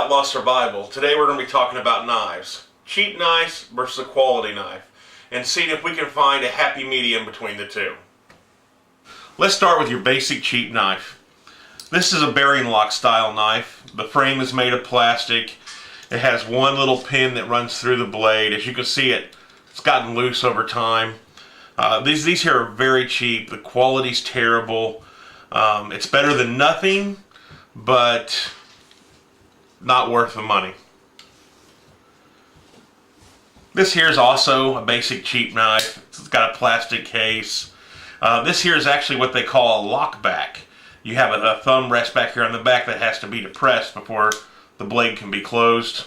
Outlaw Survival. Today we're going to be talking about knives. Cheap knives versus a quality knife. And seeing if we can find a happy medium between the two. Let's start with your basic cheap knife. This is a bearing lock style knife. The frame is made of plastic. It has one little pin that runs through the blade. As you can see, it's gotten loose over time. These here are very cheap. The quality's terrible. It's better than nothing, but not worth the money. This here is also a basic cheap knife. It's got a plastic case. This here is actually what they call a lock back. You have a thumb rest back here on the back that has to be depressed before the blade can be closed.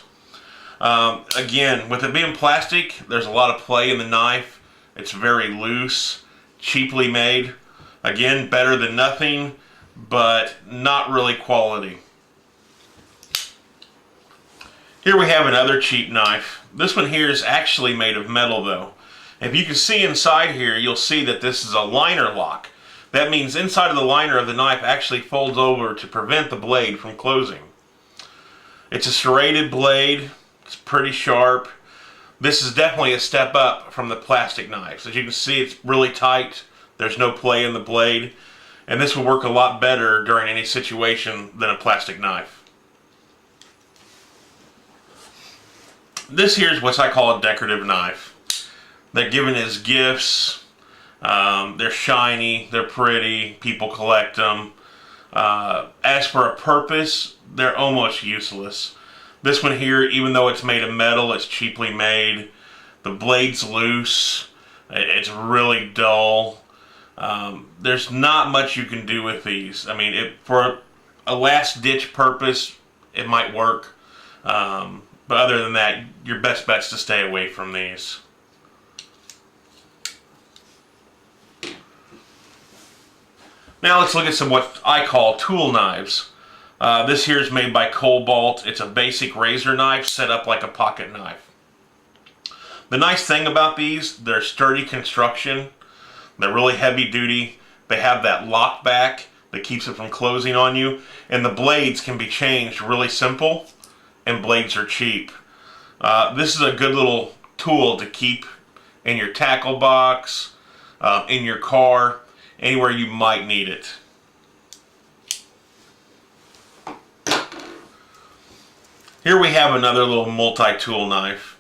Again, with it being plastic, there's a lot of play in the knife. It's very loose, cheaply made. Again, better than nothing, but not really quality. Here we have another cheap knife. This one here is actually made of metal though. If you can see inside here, you'll see that this is a liner lock. That means inside of the liner of the knife actually folds over to prevent the blade from closing. It's a serrated blade. It's pretty sharp. This is definitely a step up from the plastic knives. As you can see, it's really tight. There's no play in the blade. And this will work a lot better during any situation than a plastic knife. This here is what I call a decorative knife. They're given as gifts. They're shiny. They're pretty. People collect them. As for a purpose, they're almost useless. This one here, even though it's made of metal, it's cheaply made. The blade's loose. It's really dull. There's not much you can do with these. I mean, for a last-ditch purpose, it might work. But other than that, your best bet's to stay away from these. Now let's look at some what I call tool knives. This here is made by Cobalt. It's a basic razor knife set up like a pocket knife. The nice thing about these, they're sturdy construction. They're really heavy duty. They have that lock back that keeps it from closing on you. And the blades can be changed really simple. And blades are cheap. This is a good little tool to keep in your tackle box, in your car, anywhere you might need it. Here we have another little multi-tool knife.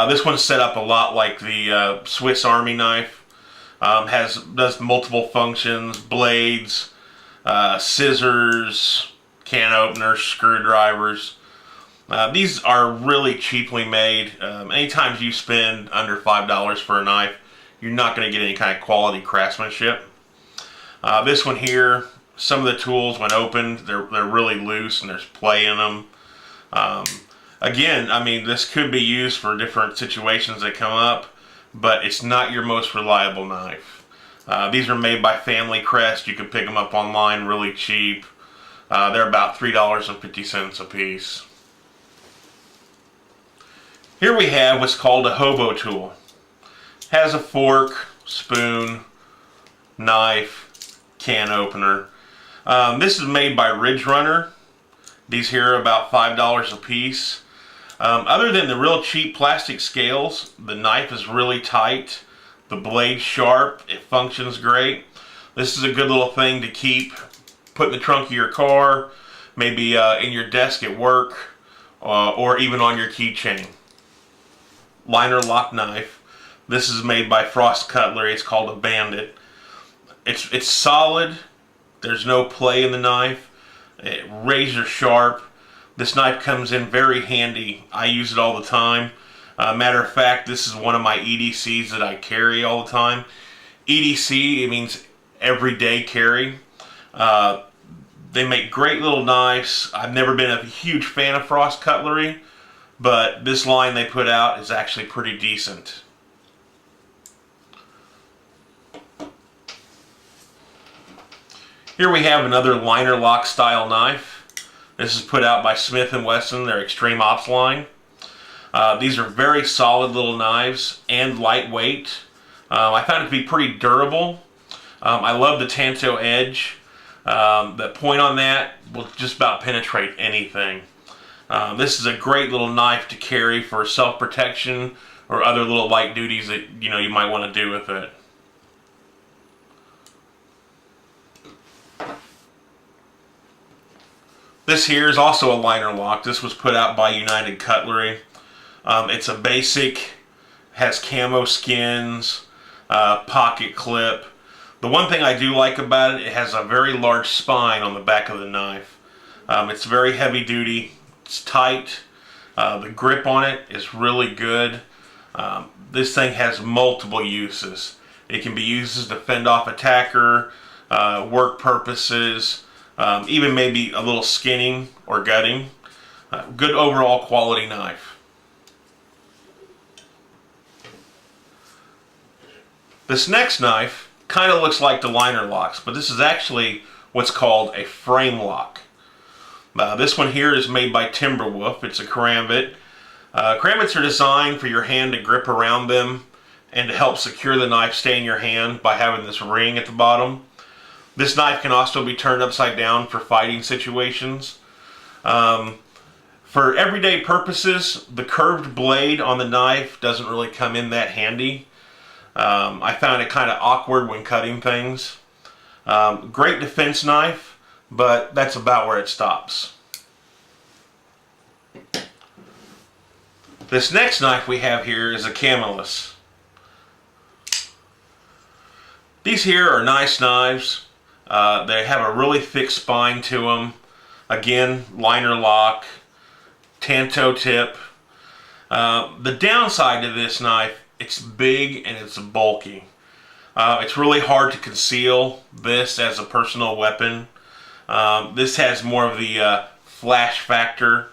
This one's set up a lot like the Swiss Army knife. Does multiple functions, blades, scissors, can openers, screwdrivers. These are really cheaply made. Anytime you spend under $5 for a knife, you're not going to get any kind of quality craftsmanship. This one here, some of the tools when opened, they're really loose and there's play in them. Again, I mean, this could be used for different situations that come up, but it's not your most reliable knife. These are made by Family Crest. You can pick them up online really cheap. They're about $3.50 a piece. Here we have what's called a hobo tool. Has a fork, spoon, knife, can opener. This is made by Ridge Runner. These here are about $5 a piece. Other than the real cheap plastic scales, the knife is really tight. The blade's sharp. It functions great. This is a good little thing to keep, put in the trunk of your car, maybe in your desk at work, or even on your keychain. Liner lock knife. This is made by Frost Cutlery. It's called a Bandit. It's solid. There's no play in the knife. Razor sharp. This knife comes in very handy. I use it all the time. Matter of fact, this is one of my EDCs that I carry all the time. EDC, it means everyday carry. They make great little knives. I've never been a huge fan of Frost Cutlery, but this line they put out is actually pretty decent. Here we have another liner lock style knife. This is put out by Smith & Wesson, their Extreme Ops line. These are very solid little knives and lightweight. I found it to be pretty durable. I love the Tanto edge. The point on that will just about penetrate anything. This is a great little knife to carry for self-protection or other little light duties that you might want to do with it. This here is also a liner lock. This was put out by United Cutlery. It's a basic, has camo skins, pocket clip. The one thing I do like about it, it has a very large spine on the back of the knife. It's very heavy duty, it's tight, the grip on it is really good. This thing has multiple uses. It can be used to fend off attacker, work purposes, even maybe a little skinning or gutting. Good overall quality knife. This next knife kind of looks like the liner locks, but this is actually what's called a frame lock. This one here is made by Timberwolf. It's a karambit. Karambits are designed for your hand to grip around them and to help secure the knife stay in your hand by having this ring at the bottom. This knife can also be turned upside down for fighting situations. For everyday purposes, the curved blade on the knife doesn't really come in that handy. I found it kind of awkward when cutting things. Great defense knife, but that's about where it stops. This next knife we have here is a Camillus. These here are nice knives. They have a really thick spine to them. Again, liner lock, tanto tip. The downside to this knife, it's big and it's bulky. It's really hard to conceal this as a personal weapon. This has more of the flash factor.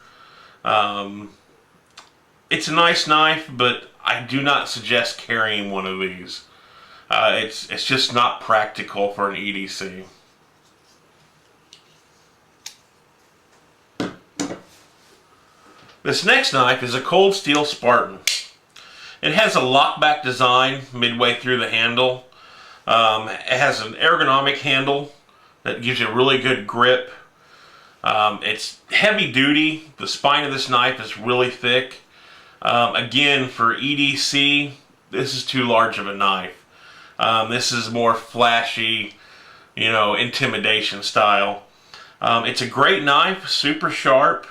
It's a nice knife, but I do not suggest carrying one of these. It's just not practical for an EDC. This next knife is a Cold Steel Spartan. It has a lockback design midway through the handle. It has an ergonomic handle that gives you a really good grip. It's heavy duty. The spine of this knife is really thick. Again, for EDC, this is too large of a knife. This is more flashy, intimidation style. It's a great knife, super sharp,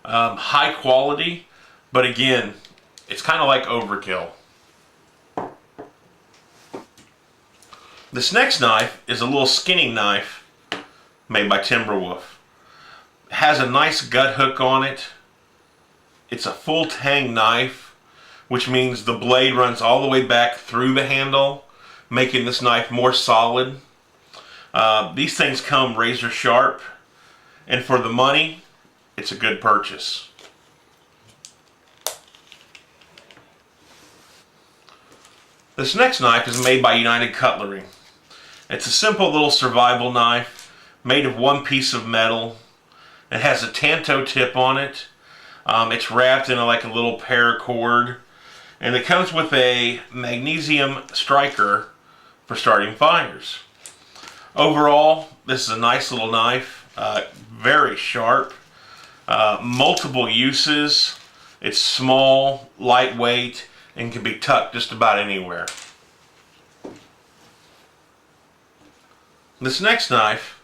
high quality, but again, it's kind of like overkill. This next knife is a little skinning knife made by Timberwolf. It has a nice gut hook on it. It's a full tang knife, which means the blade runs all the way back through the handle, making this knife more solid. These things come razor sharp, and for the money, it's a good purchase. This next knife is made by United Cutlery. It's a simple little survival knife made of one piece of metal. It has a tanto tip on it. It's wrapped in like a little paracord, and it comes with a magnesium striker for starting fires. Overall, this is a nice little knife, very sharp, multiple uses. It's small, lightweight, and can be tucked just about anywhere. This next knife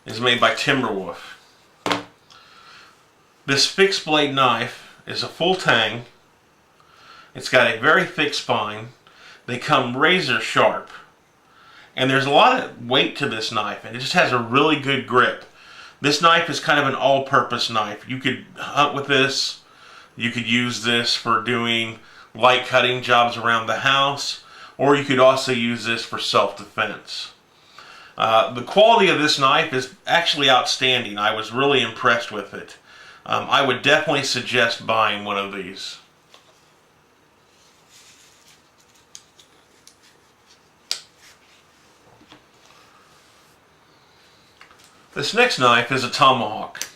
is made by Timberwolf. This fixed blade knife is a full tang. It's got a very thick spine. They come razor sharp. And there's a lot of weight to this knife, and it just has a really good grip. This knife is kind of an all-purpose knife. You could hunt with this. You could use this for doing light cutting jobs around the house, or you could also use this for self-defense. The quality of this knife is actually outstanding. I was really impressed with it. I would definitely suggest buying one of these. This next knife is a tomahawk.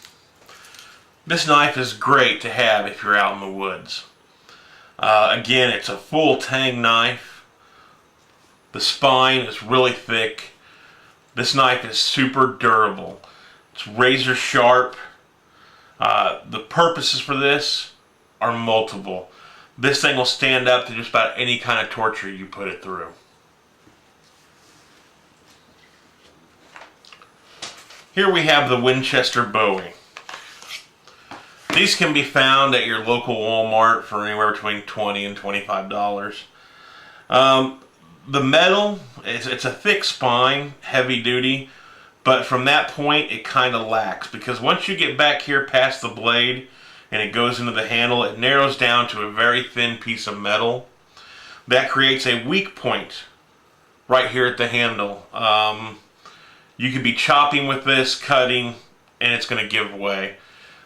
This knife is great to have if you're out in the woods. Again, it's a full tang knife. The spine is really thick. This knife is super durable. It's razor sharp. The purposes for this are multiple. This thing will stand up to just about any kind of torture you put it through. Here we have the Winchester Bowie. These can be found at your local Walmart for anywhere between $20 and $25. The metal, it's a thick spine, heavy duty, but from that point it kind of lacks, because once you get back here past the blade and it goes into the handle, it narrows down to a very thin piece of metal. That creates a weak point right here at the handle. You could be chopping with this, cutting, and it's going to give way.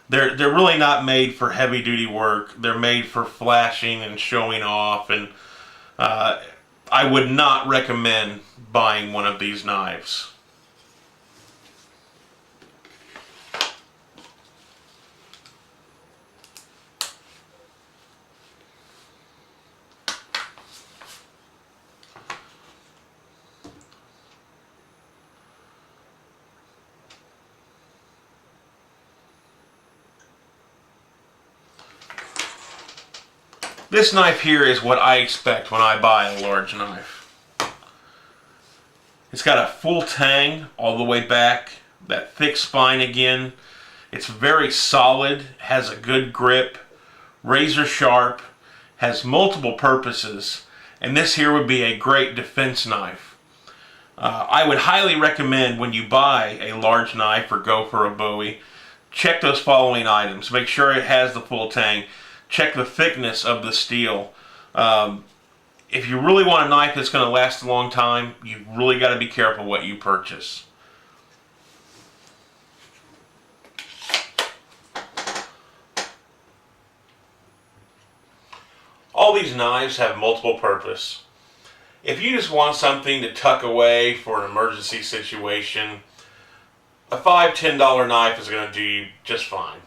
They're really not made for heavy duty work. They're made for flashing and showing off, and I would not recommend buying one of these knives. This knife here is what I expect when I buy a large knife. It's got a full tang all the way back, that thick spine again. It's very solid, has a good grip, razor sharp, has multiple purposes, and this here would be a great defense knife. I would highly recommend when you buy a large knife or go for a Bowie, check those following items. Make sure it has the full tang. Check the thickness of the steel. If you really want a knife that's going to last a long time, you really got to be careful what you purchase. All these knives have multiple purpose. If you just want something to tuck away for an emergency situation, a $5, $10 knife is going to do you just fine.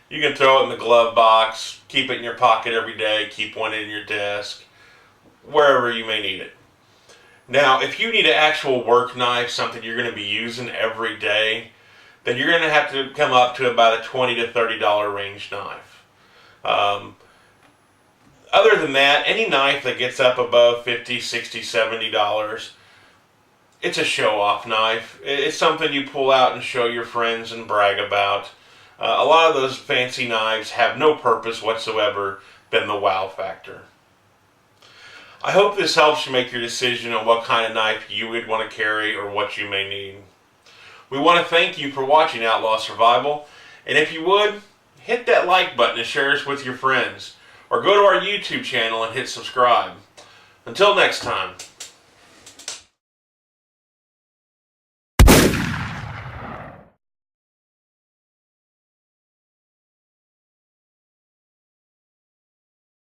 You can throw it in the glove box, keep it in your pocket every day, keep one in your desk, wherever you may need it. Now, if you need an actual work knife, something you're going to be using every day, then you're going to have to come up to about a $20 to $30 range knife. Other than that, any knife that gets up above $50, $60, $70, it's a show-off knife. It's something you pull out and show your friends and brag about. A lot of those fancy knives have no purpose whatsoever than the wow factor. I hope this helps you make your decision on what kind of knife you would want to carry or what you may need. We want to thank you for watching Outlaw Survival, and if you would, hit that like button and share us with your friends, or go to our YouTube channel and hit subscribe. Until next time.